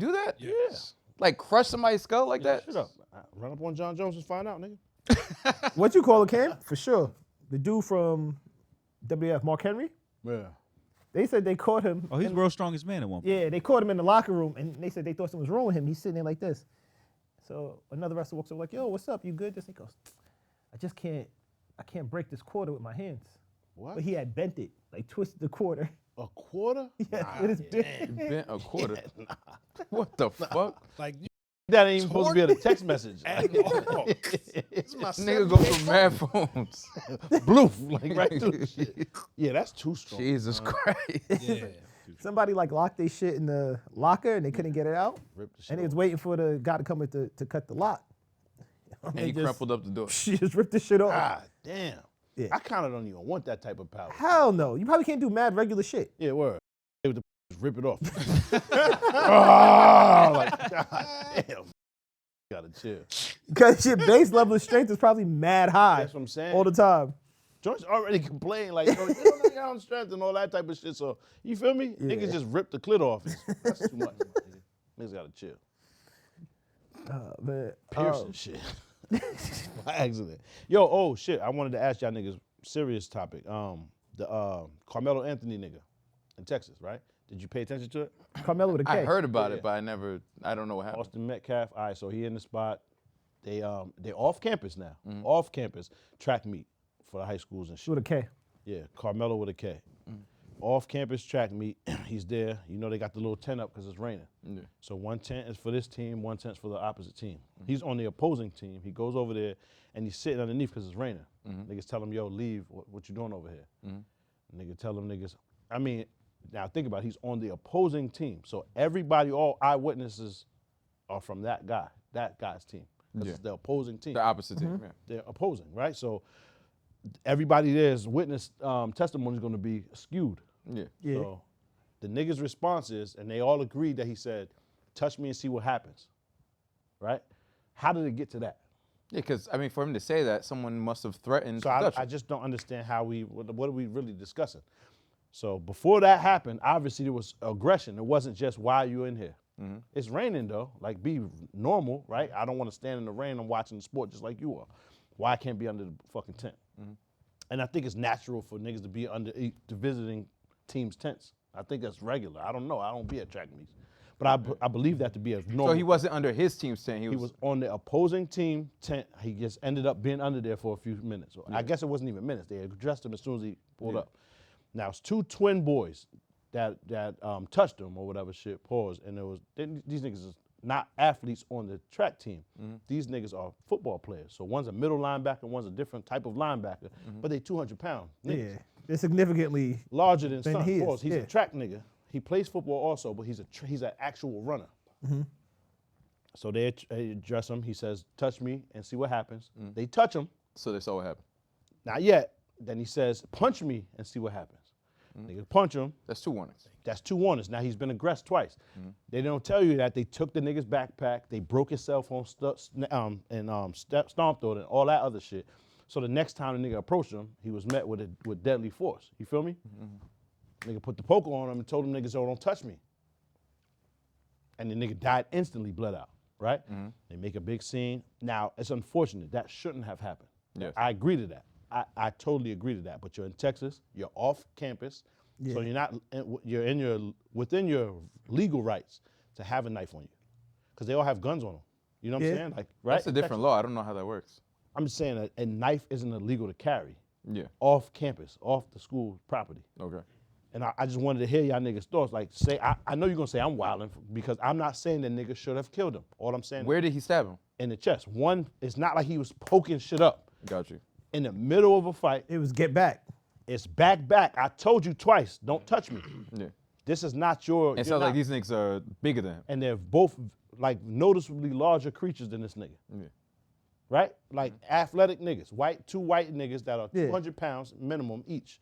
Do that? Yes. Like crush somebody's skull like that? Shut up. Run up on John Jones and find out, nigga. What you call it, Cam? For sure. The dude from WF, Mark Henry. Yeah. They said they caught him. Oh, he's world's strongest man at one point. Yeah, they caught him in the locker room, and they said they thought something was wrong with him. He's sitting there like this. So another wrestler walks over like, "Yo, what's up? You good?" This he goes, I can't break this quarter with my hands. What? But he had bent it, like twisted the quarter. A quarter? Yeah, with his dick. You bent a quarter. What the fuck? Like, That ain't even supposed to be a text message. it's my Nigga go through mad phones. Bloof, like right through the shit. Yeah, that's too strong. Jesus Christ. Yeah. Somebody like locked their shit in the locker and they couldn't get it out. Rip the shit And they was off. waiting for the guy to come in to cut the lock. And he crumpled up the door. She just ripped the shit off. God damn. Yeah. I kind of don't even want that type of power. Hell no. You probably can't do mad regular shit. Yeah, word. They would just rip it off. Oh, like, God damn. Gotta chill. Because your base level of strength is probably mad high. That's what I'm saying. All the time. Joints already complain like, yo, you don't got on strength and all that type of shit. So, you feel me? Yeah. Niggas just rip the clit off. That's too much. Niggas gotta chill. Man. Piercing shit. By accident. Yo, oh shit. I wanted to ask y'all niggas serious topic. The Carmelo Anthony nigga in Texas, right? Did you pay attention to it? Carmelo with a K. I heard about it, but I don't know what happened. Austin Metcalf. All right, so he in the spot. They're off campus now. Off campus track meet for the high schools and shit. With a K. Yeah, Carmelo with a K. Off campus track meet. He's there. You know they got the little tent up because it's raining. Yeah. So one tent is for this team, one tent's for the opposite team. He's on the opposing team. He goes over there and he's sitting underneath because it's raining. Niggas tell him, yo, leave. What you doing over here? Nigga tell them niggas. I mean, now think about it. He's on the opposing team. So everybody, all eyewitnesses are from that guy's team. This Yeah. is the opposing team. The opposite team, yeah. They're opposing, right? So everybody there's witness testimony is going to be skewed. Yeah. Yeah. So the niggas' response is, and they all agreed that he said, touch me and see what happens, right? How did it get to that? Yeah, because, I mean, for him to say that, someone must have threatened So to touch I him. just don't understand what are we really discussing? So before that happened, obviously there was aggression. It wasn't just why you in here. It's raining though, like be normal, right? I don't want to stand in the rain. I'm watching the sport just like you are. Why I can't be under the fucking tent? And I think it's natural for niggas to be to visiting teams' tents. I think that's regular. I don't know. I don't be at track meets. But I believe that to be a normal. So he wasn't under his team's tent. He was on the opposing team tent. He just ended up being under there for a few minutes. I guess it wasn't even minutes. They addressed him as soon as he pulled up. Now it's two twin boys that touched him or whatever shit. Pause. And these niggas is not athletes on the track team. These niggas are football players. So one's a middle linebacker, one's a different type of linebacker. But they 200 pound niggas. Yeah. They're significantly Larger than Than Son. he is, Pause. He's yeah. a track nigga. He plays football also, but he's an actual runner. So they address him. He says, touch me and see what happens. They touch him. So they saw what happened. Not yet. Then he says, punch me and see what happens. Niggas punch him. That's 2 warnings. That's 2 warnings. Now he's been aggressed twice. They don't tell you that they took the nigga's backpack, they broke his cell phone, stomped on it, and all that other shit. So the next time the nigga approached him, he was met with deadly force. You feel me? Nigga put the poker on him and told him niggas, oh, don't touch me. And the nigga died instantly, bled out, right? They make a big scene. Now, it's unfortunate. That shouldn't have happened. Yes. I agree to that. I totally agree to that. But you're in Texas, you're off campus, so you're within your legal rights to have a knife on you. Because they all have guns on them. You know what I'm saying? Like, right? That's a different law. I don't know how that works. I'm just saying a knife isn't illegal to carry Yeah. off campus, off the school property. Okay. And I just wanted to hear y'all niggas' thoughts. Like, I know you're gonna say I'm wilding because I'm not saying that nigga should have killed him. All I'm saying Where did he stab him? in the chest. One, it's not like he was poking shit up. Got you. In the middle of a fight, it was get back. it's back. I told you twice, don't touch me. Yeah. This is not your. It sounds like these niggas are bigger than him. And they're both like noticeably larger creatures than this nigga. Yeah. Right? Like athletic niggas, two white niggas that are Yeah. 200 pounds minimum each.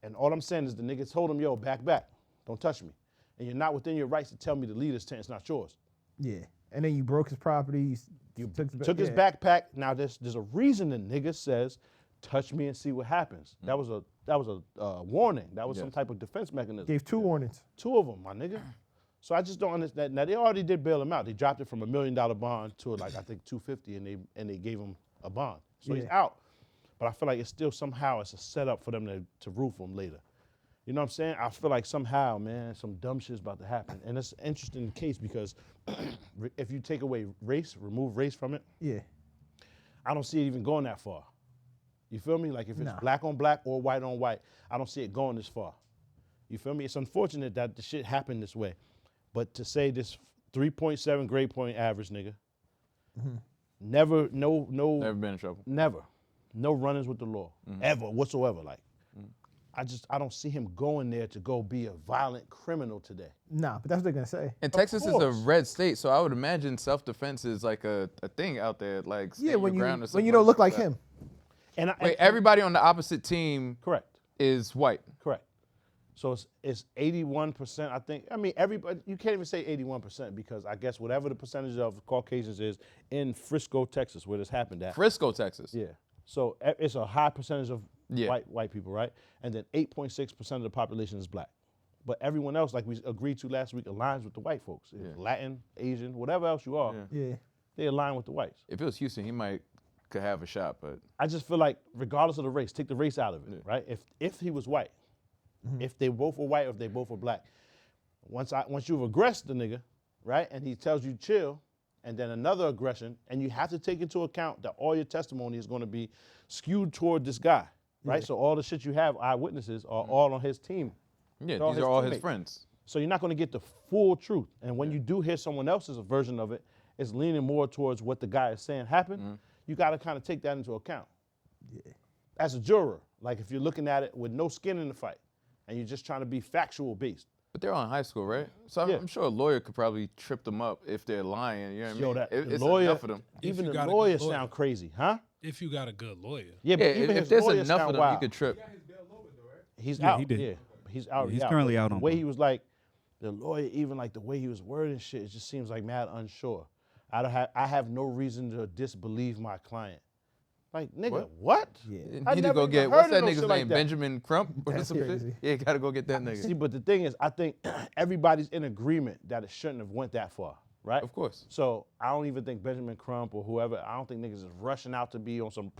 And all I'm saying is the nigga told him, yo, back, don't touch me. And you're not within your rights to tell me to leave this tent, it's not yours. Yeah. And then you broke his property. You Took his backpack. Now there's a reason the nigga says, touch me and see what happens. That was a warning. That was some type of defense mechanism. Gave 2 warnings. 2 of them, my nigga. So I just don't understand. Now they already did bail him out. They dropped it from $1 million bond to like I think 250, and they gave him a bond. So he's out. But I feel like it's still somehow it's a setup for them to roof him later. You know what I'm saying? I feel like somehow, man, some dumb shit's about to happen. And it's an interesting case because if you take away race, remove race from it, I don't see it even going that far. You feel me? Like if it's black on black or white on white, I don't see it going this far. You feel me? It's unfortunate that the shit happened this way. But to say this 3.7 grade point average nigga, never Never been in trouble. Never. No run-ins with the law. Ever, whatsoever. Like, I don't see him going there to go be a violent criminal today. Nah, but that's what they're gonna say. And Texas is a red state, so I would imagine self-defense is like a thing out there. Like when you don't look like him. And everybody on the opposite team correct is white. Correct. So it's 81%, I think. I mean, everybody, you can't even say 81% because I guess whatever the percentage of Caucasians is in Frisco, Texas, where this happened at. Frisco, Texas. Yeah. So it's a high percentage of white people, right? And then 8.6% of the population is black. But everyone else, like we agreed to last week, aligns with the white folks. Latin, Asian, whatever else you are, they align with the whites. If it was Houston, he could have a shot, but I just feel like regardless of the race, take the race out of it, right? If he was white, if they both were white or if they both were black, once you've aggressed the nigga, right, and he tells you chill, and then another aggression, and you have to take into account that all your testimony is going to be skewed toward this guy, right? So all the shit you have, eyewitnesses, are all on his team. Yeah, these are all his friends. So you're not going to get the full truth. And when you do hear someone else's version of it, it's leaning more towards what the guy is saying happened. You got to kind of take that into account. As a juror, like if you're looking at it with no skin in the fight, and you're just trying to be factual based. But they're all in high school, right? So I'm sure a lawyer could probably trip them up if they're lying. You know what I mean? It's lawyer, enough of them. Even the lawyers sound crazy, huh? If you got a good lawyer. Yeah, but even if there's enough of them, you could trip. He's out. He did. Yeah, he's out. He's currently out on the way bond. he was like, the lawyer, even like the way he was wording shit, it just seems like mad unsure. I have no reason to disbelieve my client. Like, nigga, what? You need to go get, what's that nigga's name? Benjamin Crump? Or That's some shit? crazy. Yeah, gotta go get that nigga. See, but the thing is, I think everybody's in agreement that it shouldn't have went that far, right? Of course. So I don't even think Benjamin Crump or whoever, I don't think niggas is rushing out to be on some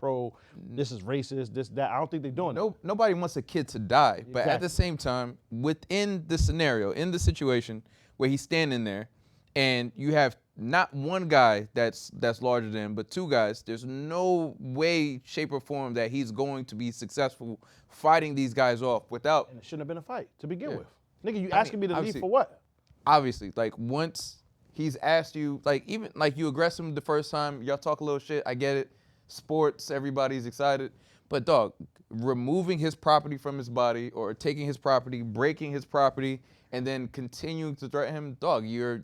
this is racist, this, that. I don't think they're doing that. Nobody wants a kid to die, but at the same time, within the scenario, in the situation where he's standing there, and you have not one guy that's larger than him, but two guys, there's no way, shape, or form that he's going to be successful fighting these guys off without. And it shouldn't have been a fight to begin with. Nigga, you asking me to leave for what? Obviously, like once he's asked you, like even like you aggress him the first time, y'all talk a little shit, I get it. Sports, everybody's excited. But dog, removing his property from his body or taking his property, breaking his property, and then continuing to threaten him, dog, you're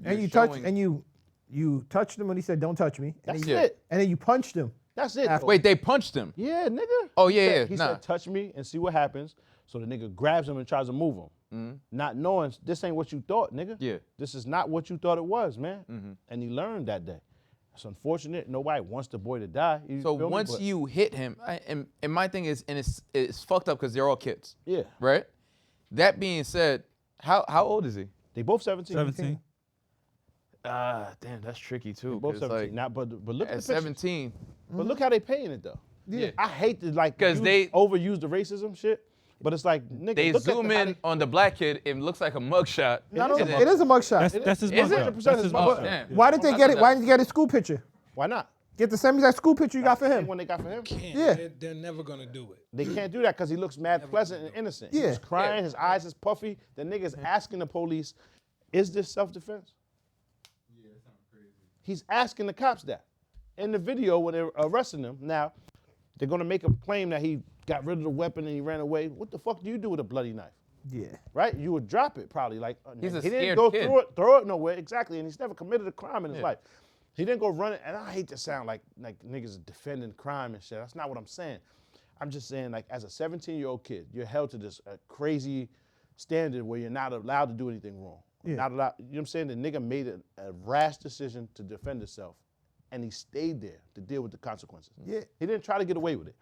you touched him when he said, "Don't touch me." That's it. And then you punched him. That's it. Wait, they punched him? Yeah, nigga. Oh, yeah, He said, touch me and see what happens. So the nigga grabs him and tries to move him. Not knowing this ain't what you thought, nigga. Yeah. This is not what you thought it was, man. And he learned that day. It's unfortunate. Nobody wants the boy to die. So once you hit him, and my thing is, and it's fucked up because they're all kids. Yeah. Right? That being said, how old is he? They both 17. 17. Damn, that's tricky too. Both 17. Like, Now, but look at at the pictures. 17. But look how they paying it though. Yeah. I hate to like 'Cause they overuse the racism shit. But it's like, nigga, They look zoom at in on the black kid. It looks like a mugshot. It is a mugshot. That's his Is it? mugshot. 100% That's his his mugshot. mugshot. Damn. Why did they get it? Why didn't you get his school picture? Why not? Get the same exact school picture you got for Same him. one they got for him. Yeah. They're never going to do it. They can't do that because he looks mad pleasant and innocent. He Yeah. was crying, his eyes is puffy. The nigga's asking the police, is this self-defense? Yeah, that sounds crazy. He's asking the cops that. In the video when they're arresting him, now, they're gonna make a claim that he got rid of the weapon and he ran away. What the fuck do you do with a bloody knife? Yeah. Right? You would drop it probably. Like He's a he didn't scared go kid. throw it nowhere, exactly, and he's never committed a crime in his life. He didn't go run it, and I hate to sound like niggas defending crime and shit. That's not what I'm saying. I'm just saying, like, as a 17-year-old kid, you're held to this crazy standard where you're not allowed to do anything wrong. Yeah. Not allowed. You know what I'm saying? The nigga made a rash decision to defend himself, and he stayed there to deal with the consequences. Yeah. He didn't try to get away with it.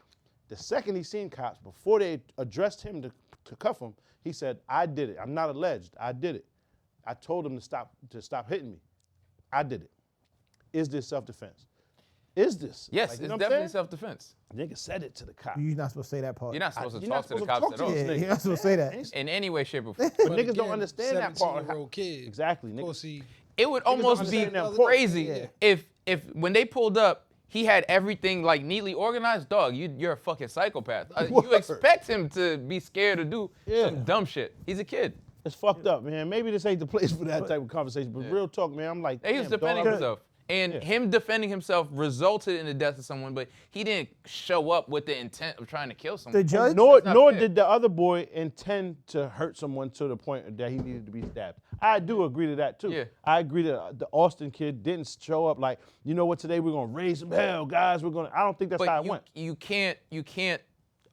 The second he seen cops, before they addressed him to cuff him, he said, I did it. I'm not alleged. I did it. I told him to stop hitting me. I did it. Is this self-defense? Is this? Yes, Like, you it's know what I'm definitely saying? self-defense. Nigga said it to the cop. You're not supposed to say that part. You're not supposed to You're talk not to the supposed to cops talk at to all. these Yeah, niggas. you're not supposed to say that. In any way, shape, or form. But niggas don't understand that part. 17-year-old kid. Exactly, Of niggas. course he. It would don't almost be understand the importance. crazy Yeah. if when they pulled up, he had everything like neatly organized. Dog, you're a fucking psychopath. You Word. expect him to be scared to do Yeah. some dumb shit. He's a kid. It's fucked up, man. Maybe this ain't the place for that type of conversation, but real talk, man, I'm like, He was damn, defending dog. himself. And Yeah. him defending himself resulted in the death of someone, but he didn't show up with the intent of trying to kill someone. The judge. Nor not fair. did the other boy intend to hurt someone to the point that he needed to be stabbed. I do agree to that too. Yeah. I agree that the Austin kid didn't show up like, you know what, today we're gonna raise some hell, guys. I don't think that's how But it went. you can't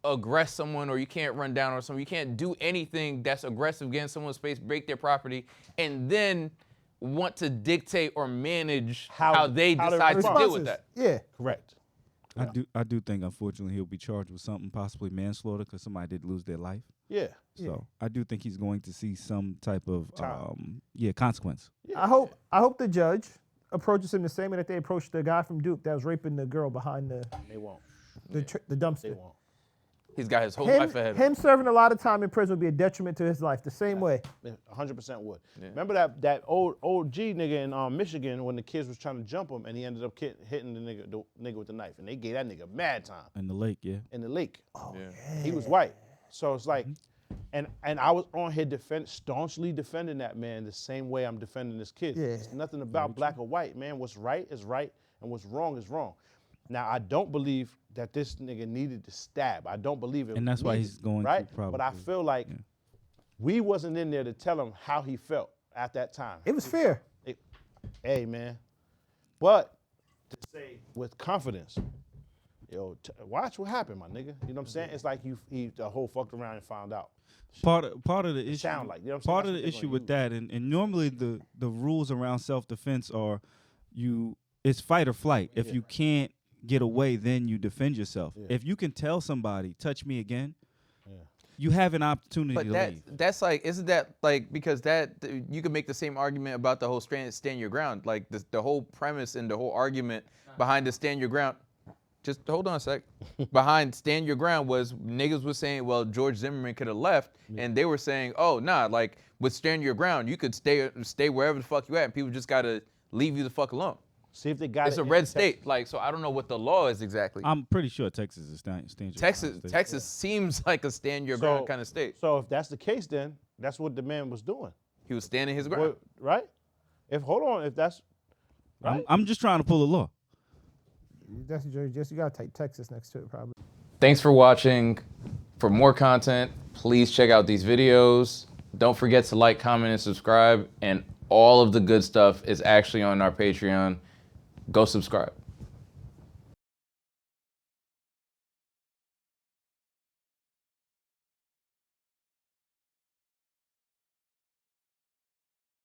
aggress someone or you can't run down on someone. You can't do anything that's aggressive, get in someone's space, break their property, and then want to dictate or manage how they how they decide to respond. deal with that. Yeah. Correct. I do think, unfortunately, he'll be charged with something, possibly manslaughter, because somebody did lose their life. Yeah. So I do think he's going to see some type of Time. consequence. I hope the judge approaches him the same way that they approached the guy from Duke that was raping the girl behind the They won't. dumpster. They won't. He's got his whole life ahead of him. Him serving a lot of time in prison would be a detriment to his life. The same way. 100% would. Remember that old G nigga in Michigan when the kids was trying to jump him and he ended up hitting the nigga with the knife and they gave that nigga mad time In the lake, yeah. in the lake. Oh, He was white, so it's like, and I was on here staunchly defending that man the same way I'm defending this kid. Yeah. It's nothing about black or white, man. What's right is right and what's wrong is wrong. Now I don't believe that this nigga needed to stab. I don't believe it. And that's why needed, he's going to right. probably. But I feel like we wasn't in there to tell him how he felt at that time. It was fair. Hey, man. But to say with confidence, yo, watch what happened, my nigga. You know what I'm saying? It's like he the whole fucked around and found out. Part of the issue. sound like, you know what I'm saying? Part That's of what the they're issue gonna with use. that, and normally the rules around self-defense are, it's fight or flight. If you can't get away, then you defend yourself. If you can tell somebody, touch me again, you have an opportunity But to leave. that's like, isn't that like, because that, you could make the same argument about the whole stand your ground. Like the whole premise and the whole argument behind the stand your ground. Just hold on a sec. Behind stand your ground was niggas was saying, well, George Zimmerman could have left. And they were saying, oh, nah, like with stand your ground, you could stay wherever the fuck you at. And people just got to leave you the fuck alone. See if they got It's it a in red Texas. state. Like, so I don't know what the law is exactly. I'm pretty sure Texas is stand your ground state. Texas seems like a stand your ground kind of state. So if that's the case, then that's what the man was doing, He was standing his ground. right? If that's right. I'm just trying to pull a law. That's just you gotta type Texas next to it probably. Thanks for watching. For more content, please check out these videos. Don't forget to like, comment, and subscribe. And all of the good stuff is actually on our Patreon. Go subscribe.